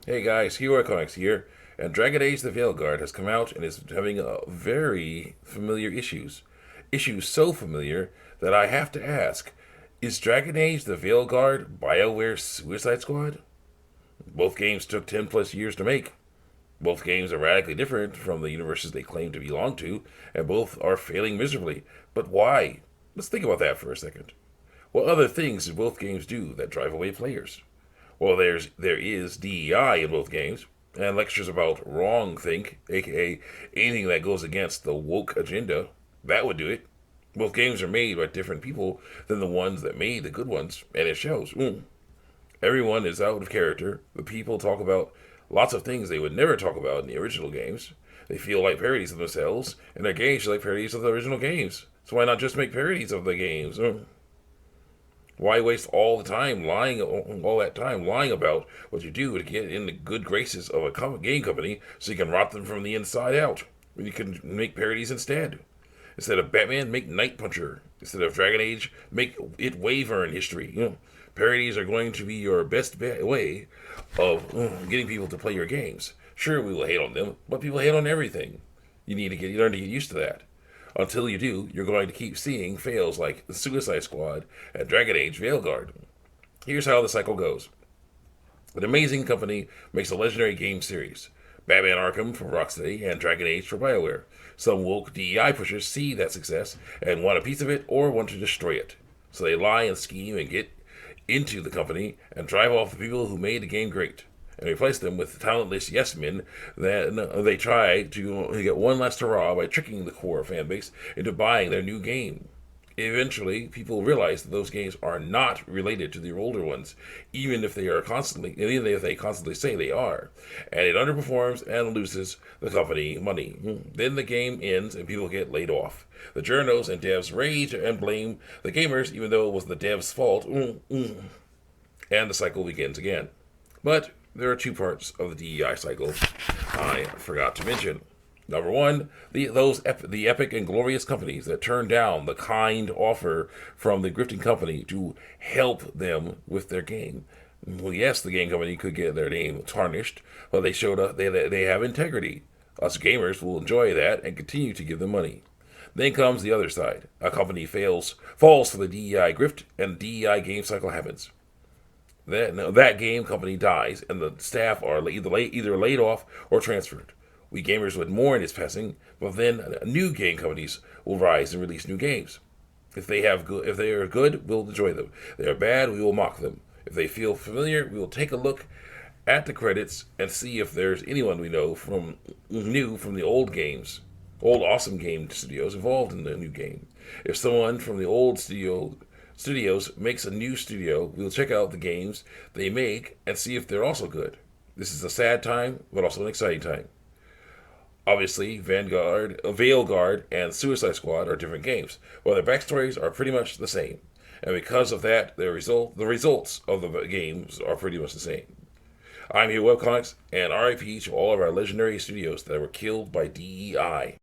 Hey guys, Hero Comics here, and Dragon Age the Veilguard has come out and is having very familiar issues. Issues so familiar that I have to ask, is Dragon Age the Veilguard Bioware's Suicide Squad? Both games took 10 plus years to make. Both games are radically different from the universes they claim to belong to, and both are failing miserably. But why? Let's think about that for a second. What other things do both games do that drive away players? Well, there is DEI in both games, and lectures about wrong think, aka anything that goes against the woke agenda. That would do it. Both games are made by different people than the ones that made the good ones, and it shows. Everyone is out of character. The people talk about lots of things they would never talk about in the original games. They feel like parodies of themselves, and their games feel like parodies of the original games. So why not just make parodies of the games? Why waste all the time lying, all that time lying about what you do to get in the good graces of a game company so you can rot them from the inside out? When you can make parodies instead. Instead of Batman, make Night Puncher. Instead of Dragon Age, make it waver in history. Parodies are going to be your best way of getting people to play your games. Sure, we will hate on them, but people hate on everything. You need to learn to get used to that. Until you do, you're going to keep seeing fails like the Suicide Squad and Dragon Age Veilguard. Here's how the cycle goes. An amazing company makes a legendary game series. Batman Arkham for Rocksteady and Dragon Age for Bioware. Some woke DEI pushers see that success and want a piece of it or want to destroy it. So they lie and scheme and get into the company and drive off the people who made the game great and replace them with talentless yes men. Then they try to get one last hurrah by tricking the core fan base into buying their new game. Eventually, people realize that those games are not related to the older ones, even if they constantly say they are, and it underperforms and loses the company money. Then the game ends and people get laid off. The journos and devs rage and blame the gamers, even though it was the devs' fault, and the cycle begins again. But there are two parts of the DEI cycle I forgot to mention. Number one, the epic and glorious companies that turn down the kind offer from the grifting company to help them with their game. Well, yes, the game company could get their name tarnished, but they showed up. They have integrity. Us gamers will enjoy that and continue to give them money. Then comes the other side. A company falls for the DEI grift, and the DEI game cycle happens. That game company dies, and the staff are either laid off or transferred. We gamers would mourn its passing, but then new game companies will rise and release new games. If they are good, we'll enjoy them. If they are bad, we will mock them. If they feel familiar, we will take a look at the credits and see if there's anyone we know from the old awesome game studios involved in the new game. If someone from the old studios makes a new studio, we'll check out the games they make and see if they're also good. This is a sad time, but also an exciting time. Obviously, Veilguard, and Suicide Squad are different games, while their backstories are pretty much the same. And because of that, the results of the games are pretty much the same. I'm here, Webcomics, and RIP to all of our legendary studios that were killed by DEI.